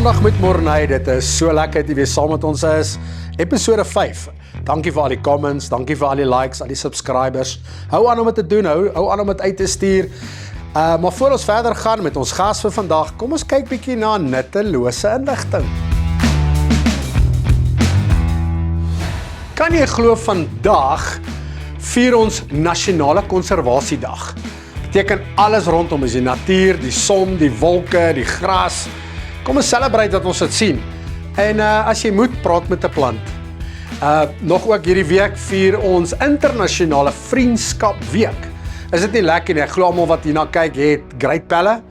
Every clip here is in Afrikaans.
Maandag met Morney, dit is so lekker dat jy weer saam met ons is. Episode 5. Dankie vir al die comments, dankie vir al die likes, al die subscribers. Hou aan om dit te doen, hou aan om dit uit te stuur. Maar voor ons verder gaan met ons gas vir vandag, kom ons kyk bietjie na nuttelose inligting. Kan jy glo vandag vier ons nasionale konservasiedag? Beteken alles rondom is die natuur, die son, die wolke, die gras. Kom ons celebrate dat ons dit sien. En as jy moet, praat met 'n plant. Nog ook hierdie week vier ons internasionale vriendskapweek. Is dit nie lekker nie? Ek glo almal wat hierna kyk het great pelle.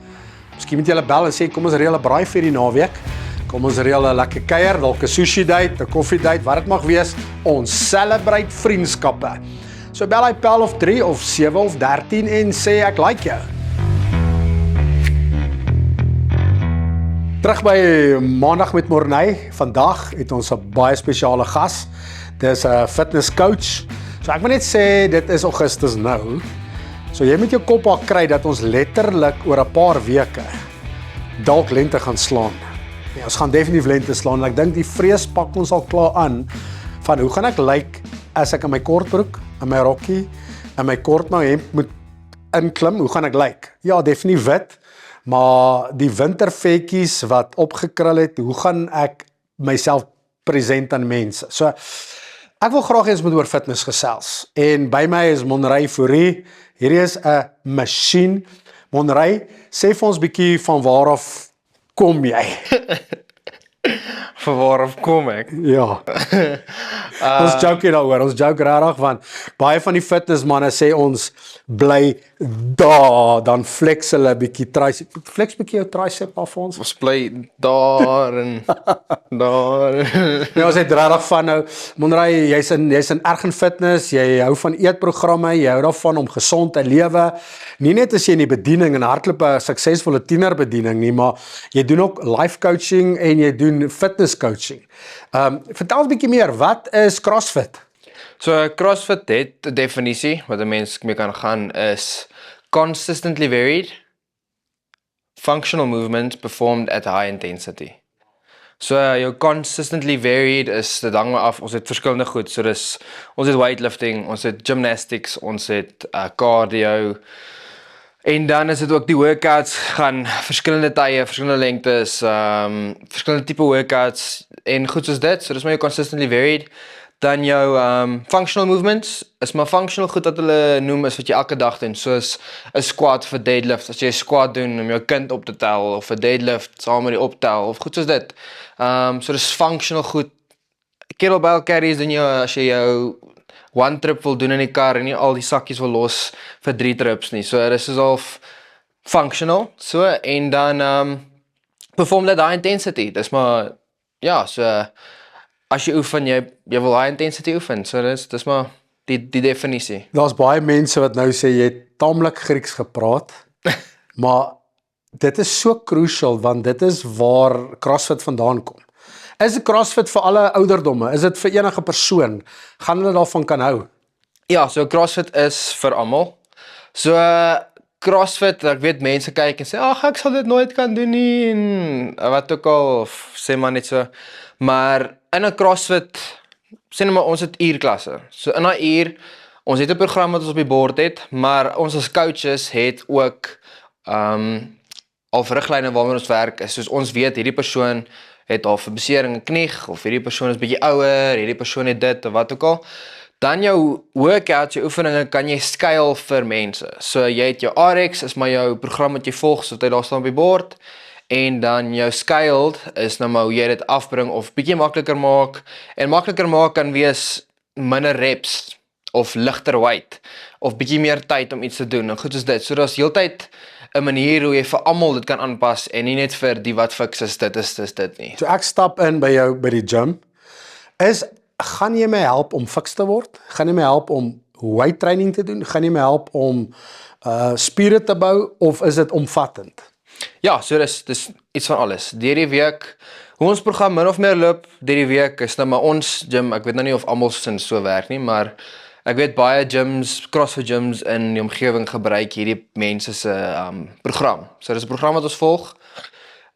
Miskien moet jy hulle bel en sê kom ons reël 'n braai vir die naweek. Kom ons reël 'n lekker kuier, dalk 'n sushi date, 'n koffie date, wat dit mag wees. Ons celebrate vriendskappe. So bel hy pel of 3 of 7 of 13 en sê ek like jou. Terug by Maandag met Morney. Vandag het ons 'n baie spesiale gas. Dis 'n fitness coach. So ek wil net sê dit is Augustus nou. So jy moet jou kop al kry dat ons letterlik oor 'n paar weke dalk lente gaan slaan. Ja, ons gaan definitief lente slaan en ek dink die vrees pak ons al klaar aan van hoe gaan ek lyk as ek in my kortbroek, in my rokkie, in my kortmou hemp moet inklim, hoe gaan ek lyk? Ja, definitief wit. Maar die wintervetjies wat opgekrul het, hoe gaan ek myself present aan mense? So, ek wil graag eens met oor fitness gesels. En by my is Monrey Fourie. Hierdie is 'n masjien. Monrey, sê vir ons bietjie van waar af kom jy? Van waar af kom ek? Ja. Ons joke daaroor, ons joke regtig want baie van die fitnessmanne sê ons bly daar, dan flex hulle 'n bietjie tricep. Flex bietjie jou tricep af vir ons. Ons bly daar en daar. Ja, ons het regtig van nou, Monrey, jy's in erg in fitness, jy hou van eetprogramme, jy hou daarvan om gesond te lewe. Nie net as jy in die bediening en hardloop 'n suksesvolle tienerbediening nie, maar jy doen ook life coaching en jy doen fitness coaching. Vertel 'n bietjie meer, wat is CrossFit? So CrossFit het 'n definisie wat 'n mens mee kan gaan is consistently varied functional movement performed at high intensity. So jou consistently varied is dit hang maar af, ons het verskillende goed. So dis ons het weightlifting, ons het gymnastics, ons het cardio. En dan is dit ook die workouts gaan verskillende tye, verskillende lengtes, verskillende tipe workouts en goed soos dit. So dis maar jou consistently varied. Dan jou functional movements is maar functional goed wat hulle noem is wat jy elke dag doen. Soos 'n squat vir deadlift. As jy 'n squat doen om jou kind op te tel of 'n deadlift saam met die optel of goed soos dit. So dis functional goed. Kettlebell carries doen jy as jy jou one trip wil doen in die kar en nie al die sakkies wil los vir 3 trips nie. So dis is al functional. So en dan perform that high intensity. Dis maar ja, so as jy oefen, jy wil high intensity oefen. So dis maar die definisie. Daar's baie mense wat nou sê jy het taamlik Grieks gepraat. Maar dit is so crucial want dit is waar CrossFit vandaan kom. Is dit CrossFit vir alle ouderdomme? Is dit vir enige persoon? Gaan hulle daarvan kan hou? Ja, so CrossFit is vir almal. So CrossFit, ek weet mense kyk en sê, ag ek sal dit nooit kan doen nie en wat ook al, of sê maar net so. Maar in 'n CrossFit, sê nou maar ons het uurklasse. So in 'n uur, ons het 'n program wat ons op die bord het, maar ons as coaches het ook al riglyne waarmee ons werk is. Soos ons weet hierdie persoon het al 'n besering in knie of hierdie persoon is bietjie ouer, hierdie persoon het dit of wat ook al. Dan jou workouts, jou oefeninge kan jy skuil vir mense. So jy het jou RX is maar jou program wat jy volg, so dit daar staan op die bord. En dan jou scaled is nou maar hoe jy dit afbring of bietjie makliker maak. En makliker maak kan wees minder reps of ligter weight of bietjie meer tyd om iets te doen. En goed is dit. So daar's heeltyd 'n manier hoe jy vir almal dit kan aanpas en nie net vir die wat fiks is dit nie. So ek stap in by jou by die gym. Gaan jy my help om fiks te word? Gaan jy my help om weight training te doen? Gaan jy my help om spiere te bou of is dit omvattend? Ja, so dis iets van alles. Deur die week, hoe ons program min of meer loop, deur die week is nou maar ons gym, ek weet nou nie of almal so werk nie, maar ek weet baie gyms, CrossFit gyms in die omgewing gebruik hierdie mense se program. So dis 'n program wat ons volg.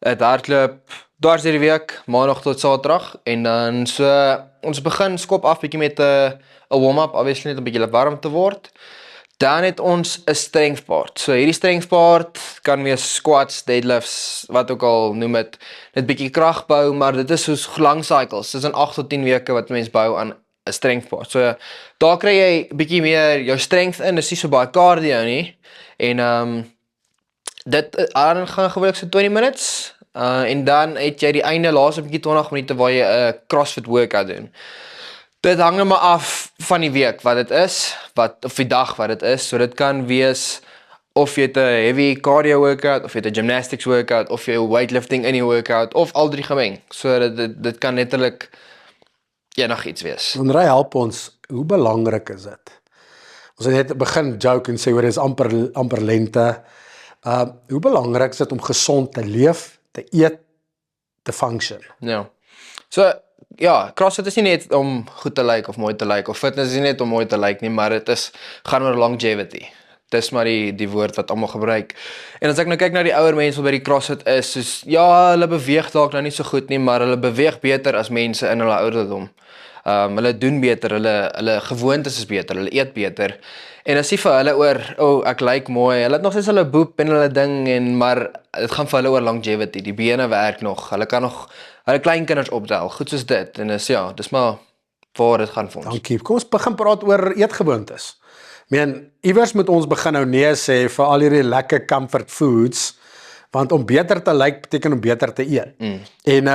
'n hardloop, dwars deur die week, maandag tot saterdag en dan so ons begin skop af bietjie met 'n warm-up, obviously net 'n bietjie warm te word. Dan het ons 'n strength part. So hierdie strength part kan wees squats, deadlifts, wat ook al noem dit, net bietjie krag bou, maar dit is soos lang cycles. Dit is in 8 tot 10 weke wat mense bou aan 'n strength part. So daar kry jy bietjie meer jou strength in, dis nie so baie cardio nie. En dit gaan gewoonlik so 20 minutes. En dan het jy die einde laaste bietjie 20 minute waar jy 'n CrossFit workout doen. Dit hang maar af van die week wat dit is, of die dag wat dit is. So dit kan wees of jy 'n heavy cardio workout, of jy 'n gymnastics workout, of jy weightlifting in die workout, of al drie gemeng. So dit kan letterlik enigiets wees. Andrei, help ons, hoe belangrik is dit? Ons het net begin joke en sê hoor, dit is amper lente. Hoe belangrik is dit om gesond te leef, te eet, te function? Ja. So ja, CrossFit is nie net om goed te lyk of mooi te lyk, of fitness is nie net om mooi te lyk nie, maar dit gaan oor longevity. Dis maar die woord wat almal gebruik. En as ek nou kyk na die ouer mense wat by die CrossFit is, soos ja, hulle beweeg dalk nou nie so goed nie, maar hulle beweeg beter as mense in hulle ouderdom. Hulle doen beter, hulle gewoontes is beter, hulle eet beter. En as jy vir hulle oor, ek lyk mooi, hulle het nog steeds hulle boep en hulle ding, maar dit gaan vir hulle oor longevity, die bene werk nog, hulle kan nog hulle kleinkinders optel, goed soos dit, en dis maar waar dit gaan vir ons. Dankie, kom ons begin praat oor eetgewoontes. Iewers moet ons begin nou nee sê vir al hierdie lekker comfort foods, want om beter te lyk beteken om beter te eet. En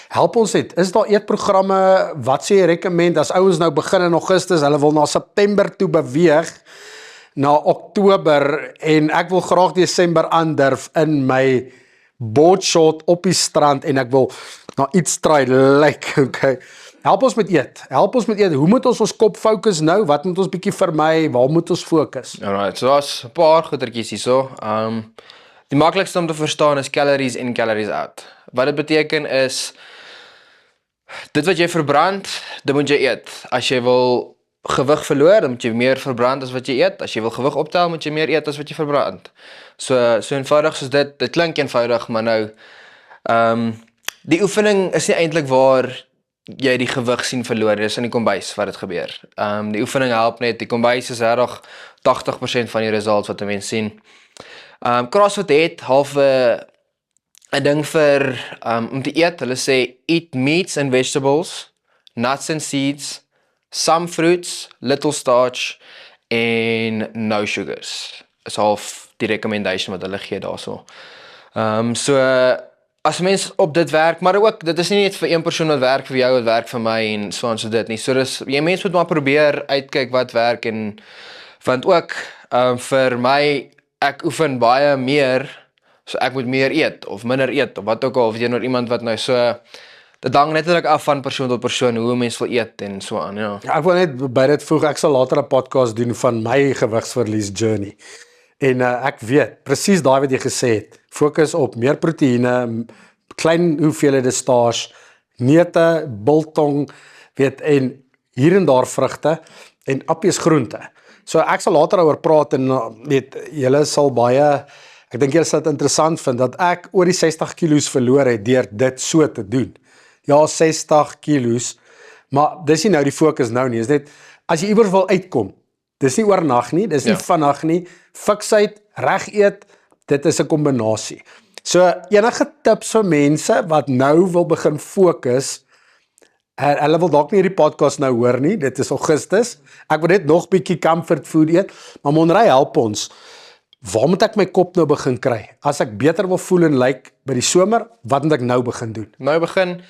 help ons net, is daar eetprogramme, wat sê jy recommend, as ouens nou begin in Augustus, hulle wil na September toe beweeg, na Oktober, en ek wil graag Desember aandurf in my boardshort op die strand, en ek wil na iets try, okay. Help ons met eet, hoe moet ons kop fokus nou, wat moet ons bietjie vermy, waar moet ons fokus? Alright, so daar's 'n paar goedertjies hierso. Die maklikste om te verstaan is calories in, calories out. Wat dit beteken is, dit wat jy verbrand, dit moet jy eet. As jy wil gewig verloor, dan moet jy meer verbrand as wat jy eet. As jy wil gewig optel, moet jy meer eet as wat jy verbrand. So eenvoudig soos dit klink eenvoudig, maar nou, die oefening is nie eintlik waar jy die gewig sien verloor, dis in die kombuis wat dit gebeur. Die oefening help net, die kombuis is regtig 80% van die results wat 'n mens sien. CrossFit het half 'n ding vir om te eet. Hulle sê eat meats and vegetables, nuts and seeds, some fruits, little starch en no sugars. Is half die recommendation wat hulle gee daarso. As mens op dit werk, maar ook dit is nie net vir een persoon wat werk vir jou, wat werk vir my en so dit nie. So jy mens moet maar probeer uitkyk wat werk en want ook vir my, ek oefen baie meer, so ek moet meer eet of minder eet of wat ook al, of teenoor iemand wat nou so, dit hang netlik af van persoon tot persoon hoe 'n mens wil eet en so aan, ja. Ek wil net by dit voeg, ek sal later 'n podcast doen van my gewigsverlies journey. En ek weet, presies daai wat jy gesê het, fokus op meer proteïene, klein hoeveelhede starch, neute, biltong, en hier en daar vrugte, en appies groente. So ek sal later oor praat, en julle sal baie, ek dink julle sal dit interessant vind, dat ek oor die 60 kilos verloor het, deur dit so te doen. Ja, 60 kilos, maar dis nie nou die fokus nou nie, is net, as jy iewers wil uitkom, dis nie oornag nie, dis nie vinnig nie, fiksheid, reg eet, dit is 'n kombinasie. So, enige tips vir mense wat nou wil begin fokus, hulle wil dalk nie hierdie podcast nou hoor nie, dit is Augustus, ek wil net nog bietjie comfort food eet, maar Monrey help ons, waar moet ek my kop nou begin kry? As ek beter wil voel en lyk by die somer, wat moet ek nou begin doen? Nou begin,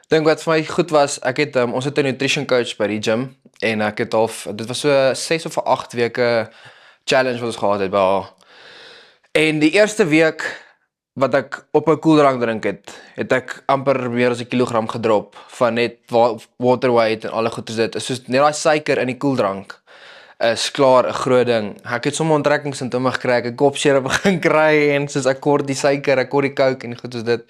dink wat vir my goed was, ek het, ons het 'n nutrition coach by die gym, en ek het dit was so 6 of 8 weke challenge wat ons gehad het by haar. En die eerste week wat ek op 'n koeldrank drink het ek amper meer as 1 kilogram gedrop van net water weight en alle goeders dit. Is soos net daai suiker in die koeldrank is klaar 'n groot ding. Ek het sommer onttrekkingssintome gekry, ek het kopseer begin kry en soos ek kort die suiker, ek kort die coke en goed soos dit.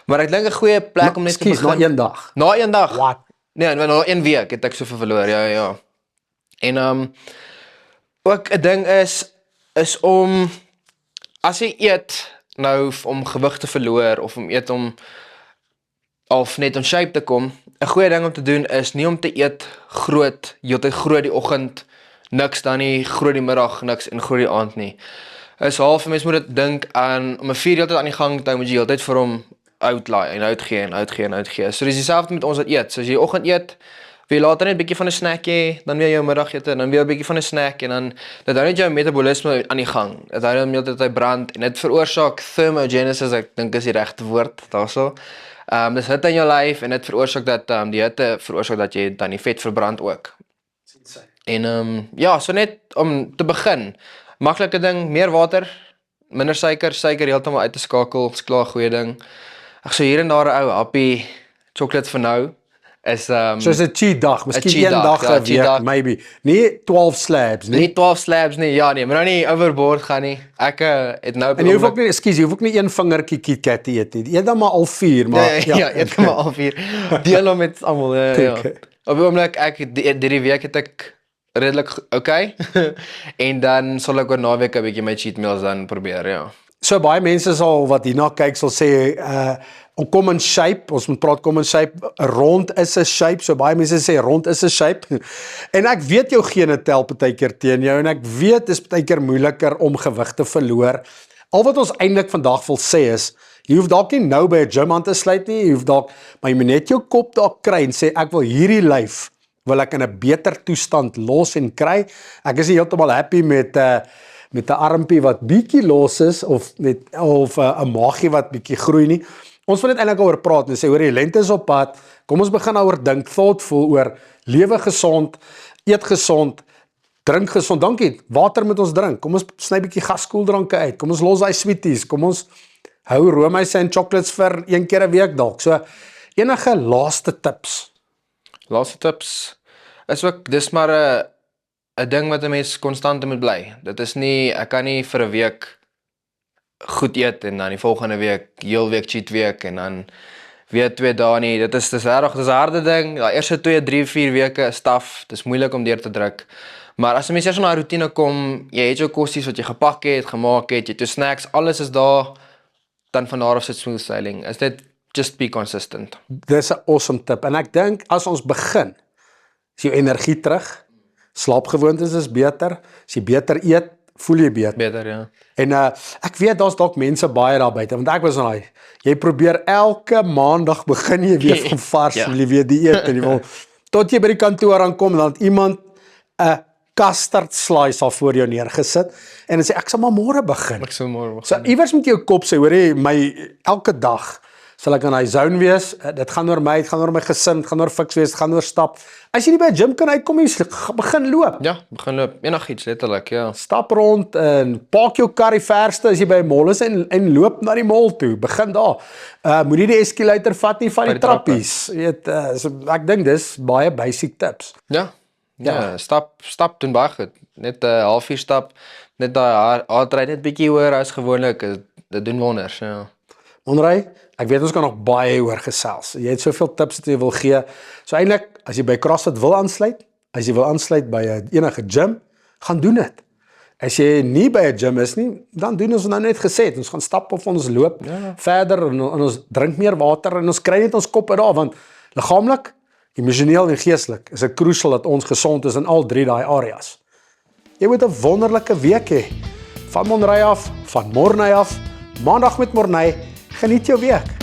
Maar ek dink 'n goeie plek om net te begin. Na een dag. Na een dag. Wat? Nee, na 1 week het ek soveel verloor. Ja. En ook 'n ding is om as jy eet nou om gewig te verloor of om eet om of net in shape te kom, 'n goeie ding om te doen is nie om te eet groot, heeltyd groot die oggend, niks dan nie, groot die middag, niks en groot die aand nie. Is half, mens moet dit dink aan, om 'n vuur heeltyd aan die gang te hou, moet jy heeltyd vir hom uitlaai en uitgee. So dis dieselfde met ons wat eet. So as jy oggend eet, wil jy later net 'n bietjie van 'n snack hê, dan weer jou middagete en dan weer 'n bietjie van 'n snack en dan dit hou net jou metabolisme aan die gang. Dit hou hom heeltyd hy brand en dit veroorsaak thermogenesis, ek dink is die regte woord daarso. Dis hitte in jou lyf en dit veroorsaak dat die hitte veroorsaak dat jy dan die vet verbrand ook. En ja, so net om te begin. Maklike ding, meer water, minder suiker heeltemal uit te skakel, is klaar 'n goeie ding. Ek so hier en daar 'n ou happy chocolate vir nou is So is 'n cheat dag, miskien cheat een dag, dag ja, 'n cheat week, dag. maybe. Nie 12 slabs nie. nie 12 slabs nie, ja nee, maar nou nie overboard gaan nie. Ek het nou op En jy hoef ook nie, ekskuus, jy hoef ook nie een vingertjie KitKat te eet nie. Eet dan maar al 4, maar ja, eet maar al 4. Deel hom met almal, ja. Okay. Op die oomblik die week het ek redelik okay. En dan sal ek oor naweek 'n bietjie my cheat meals dan probeer, ja. So baie mense sal wat hierna kyk sal sê om kom in shape, ons moet praat kom in shape, rond is 'n shape, so baie mense sê rond is 'n shape. En ek weet jou gene tel partykeer teen jou en ek weet dis partykeer moeiliker om gewig te verloor. Al wat ons eintlik vandag wil sê is, jy hoef dalk nie nou by 'n gym aan te sluit nie, jy hoef dalk, maar jy moet net jou kop daar kry en sê ek wil hierdie lyf wil ek in 'n beter toestand los en kry. Ek is nie heeltemal happy met 'n armpie wat bietjie los is of 'n maagie wat bietjie groei nie. Ons wil net eintlik oor praat en sê hoor die lente is op pad. Kom ons begin daaroor dink, thoughtful oor lewe gesond, eet gesond, drink gesond. Dankie. Water moet ons drink. Kom ons sny bietjie gaskoeldranke uit. Kom ons los daai sweeties. Kom ons hou roomys en chocolates vir een keer 'n week dalk. So enige laaste tips. Laaste tips is ook dis maar 'n ding wat 'n mens konstant moet bly. Dit is nie, ek kan nie vir 'n week goed eet en dan die volgende week heel week cheat week en dan weer 2 dae nie. Dis regtig, dis 'n harde ding. Die eerste 2, 3, 4 weke is taaf. Dis moeilik om deur te druk. Maar as 'n mens eers in 'n rotine kom, jy het jou kosies wat jy gepak het, gemaak het, jy het jou snacks, alles is daar, dan van daar af sit smooth sailing. Is dit just be consistent. Dis 'n awesome tip en ek dink as ons begin, is jou energie terug. Slaapgewoontes is beter. As jy beter eet, voel jy beter. Beter, ja. En ek weet daar's dalk mense baie daar buite want ek was nou jy probeer elke maandag begin jy weer van vars, Ja. wil jy weer dieet en jy wil tot jy by die kantoor aankom dan het iemand 'n custard slice al voor jou neergesit en dan sê ek sal maar môre begin. Ek sou môre So iewers met jou kop sê, hoor jy, my elke dag sal ek in hy zone wees. Dit gaan oor my, dit gaan oor my gesin, dit gaan oor fiks wees, dit gaan oor stap. As jy nie by 'n gym kan uitkom, jy begin loop. Ja, begin loop. Enigiets letterlik, ja. Stap rond en park jou kar die verste as jy by 'n mall is en loop na die mall toe. Begin daar. Moenie die escalator vat nie, van die trappies. Jy weet, so ek dink dis baie basic tips. Ja. Ja, stap doen baie goed. Net 'n halfuur stap, net daai hartry net bietjie hoër as gewoonlik. Dit doen wonders, ja. Monrey, ek weet ons kan nog baie oor gesels. Jy het soveel tips wat jy wil gee. So eintlik, as jy by CrossFit wil aansluit, as jy wil aansluit by enige gym, gaan doen dit. As jy nie by 'n gym is nie, dan doen ons nou net gesê het. Ons gaan stap of ons loop verder en ons drink meer water en ons kry net ons kop uit daar want liggaamlik, emosioneel en geestelik is dit crucial dat ons gesond is in al 3 daai areas. Jy moet 'n wonderlike week hê. Van Monrey af, van Morney af, Maandag met Morney. Geniet jou week.